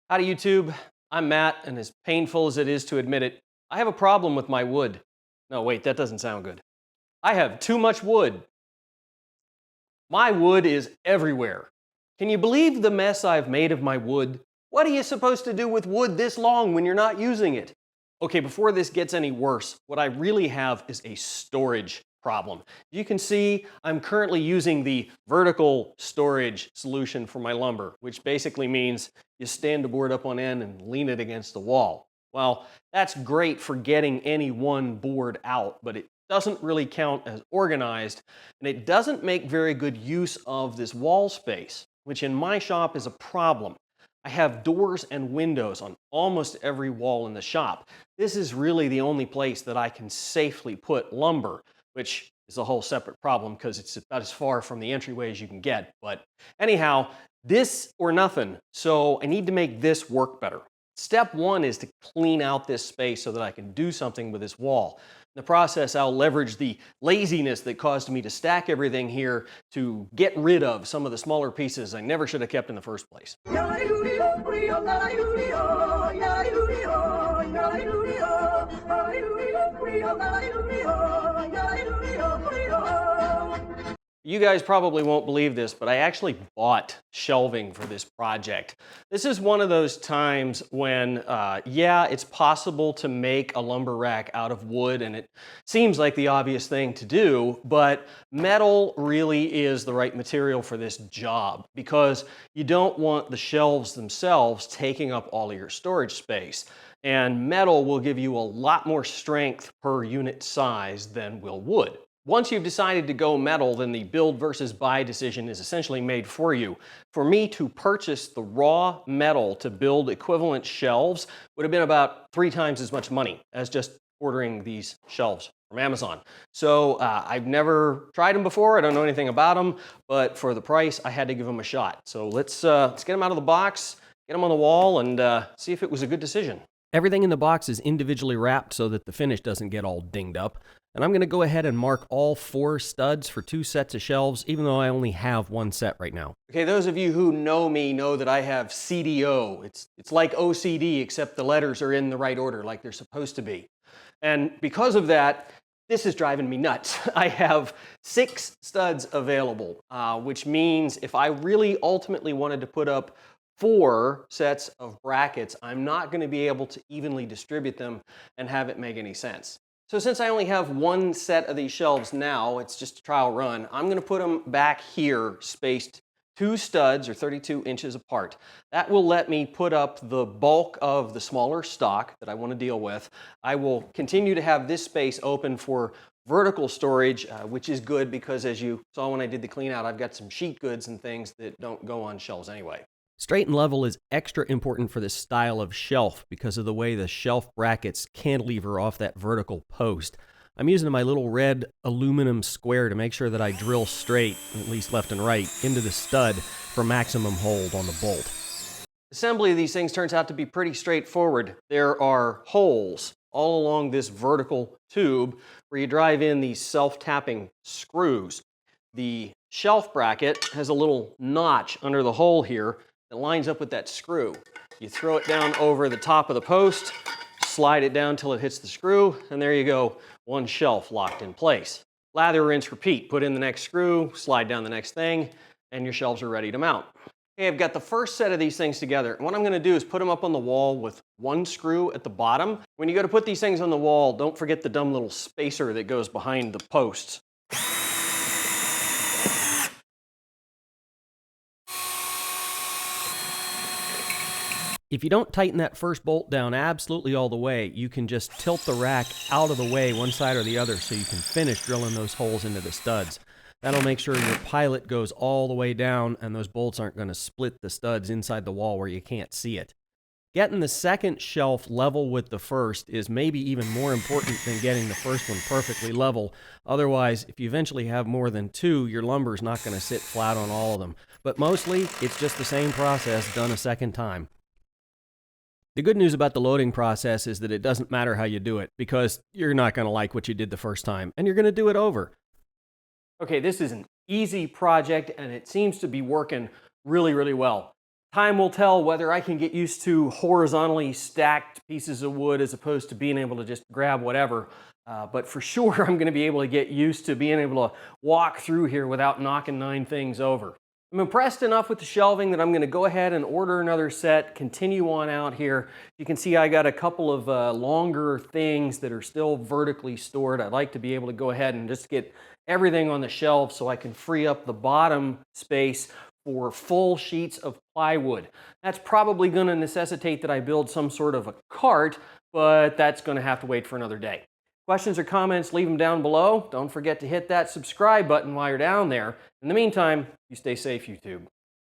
Howdy YouTube, I'm Matt, and as painful as it is to admit it, I have a problem with my wood. No, wait, that doesn't sound good. I have too much wood. My wood is everywhere. Can you believe the mess I've made of my wood? What are you supposed to do with wood this long when you're not using it? Okay, before this gets any worse, what I really have is a storage problem. You can see I'm currently using the vertical storage solution for my lumber, which basically means you stand the board up on end and lean it against the wall. Well, that's great for getting any one board out, but it doesn't really count as organized, and it doesn't make very good use of this wall space, which in my shop is a problem. I have doors and windows on almost every wall in the shop. This is really the only place that I can safely put lumber, which is a whole separate problem because it's about as far from the entryway as you can get. But anyhow, this or nothing, so I need to make this work better. Step one is to clean out this space so that I can do something with this wall. In the process, I'll leverage the laziness that caused me to stack everything here to get rid of some of the smaller pieces I never should have kept in the first place. You guys probably won't believe this, but I actually bought shelving for this project. This is one of those times when, yeah, it's possible to make a lumber rack out of wood, and it seems like the obvious thing to do, but metal really is the right material for this job because you don't want the shelves themselves taking up all of your storage space. And metal will give you a lot more strength per unit size than will wood. Once you've decided to go metal, then the build versus buy decision is essentially made for you. For me to purchase the raw metal to build equivalent shelves would have been about 3 times as much money as just ordering these shelves from Amazon. So I've never tried them before, I don't know anything about them, but for the price, I had to give them a shot. So let's get them out of the box, get them on the wall, and see if it was a good decision. Everything in the box is individually wrapped so that the finish doesn't get all dinged up. And I'm going to go ahead and mark all 4 studs for 2 sets of shelves, even though I only have 1 set right now. Okay, those of you who know me know that I have CDO. It's like OCD, except the letters are in the right order, like they're supposed to be. And because of that, this is driving me nuts. I have 6 studs available, which means if I really ultimately wanted to put up 4 sets of brackets, I'm not going to be able to evenly distribute them and have it make any sense. So since I only have 1 set of these shelves now, it's just a trial run, I'm going to put them back here spaced 2 studs or 32 inches apart. That will let me put up the bulk of the smaller stock that I want to deal with. I will continue to have this space open for vertical storage, which is good because as you saw when I did the clean out, I've got some sheet goods and things that don't go on shelves anyway. Straight and level is extra important for this style of shelf because of the way the shelf brackets cantilever off that vertical post. I'm using my little red aluminum square to make sure that I drill straight, at least left and right, into the stud for maximum hold on the bolt. Assembly of these things turns out to be pretty straightforward. There are holes all along this vertical tube where you drive in these self-tapping screws. The shelf bracket has a little notch under the hole here that lines up with that screw. You throw it down over the top of the post, slide it down till it hits the screw, and there you go, 1 shelf locked in place. Lather, rinse, repeat. Put in the next screw, slide down the next thing, and your shelves are ready to mount. Okay, I've got the first set of these things together. And what I'm going to do is put them up on the wall with 1 screw at the bottom. When you go to put these things on the wall, don't forget the dumb little spacer that goes behind the posts. If you don't tighten that first bolt down absolutely all the way, you can just tilt the rack out of the way one side or the other so you can finish drilling those holes into the studs. That'll make sure your pilot goes all the way down and those bolts aren't going to split the studs inside the wall where you can't see it. Getting the second shelf level with the first is maybe even more important than getting the first one perfectly level. Otherwise, if you eventually have more than 2, your lumber is not going to sit flat on all of them. But mostly, it's just the same process done a second time. The good news about the loading process is that it doesn't matter how you do it because you're not going to like what you did the first time and you're going to do it over. Okay, this is an easy project and it seems to be working really, really well. Time will tell whether I can get used to horizontally stacked pieces of wood as opposed to being able to just grab whatever. But for sure, I'm going to be able to get used to being able to walk through here without knocking 9 things over. I'm impressed enough with the shelving that I'm going to go ahead and order another set, continue on out here. You can see I got a couple of longer things that are still vertically stored. I'd like to be able to go ahead and just get everything on the shelf so I can free up the bottom space for full sheets of plywood. That's probably going to necessitate that I build some sort of a cart, but that's going to have to wait for another day. Questions or comments, leave them down below. Don't forget to hit that subscribe button while you're down there. In the meantime, you stay safe, YouTube.